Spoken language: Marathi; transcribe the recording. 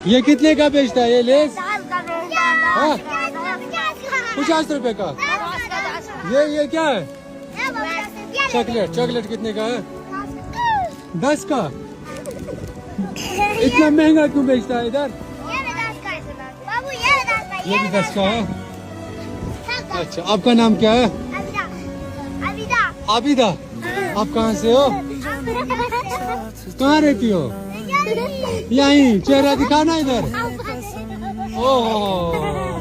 ये कितने का बेचता है ये लेस? 50 रुपए का। ये क्या है? चॉकलेट। चॉकलेट कितने का है? 10 का। इतना महंगा क्यों बेचता है इधर? ये भी 10 का है। अच्छा, आपका नाम क्या है? आबिदा। आप कहाँ से हो? कहाँ रहती हो? यहीं। चेहरा दिखाना इधर। ओह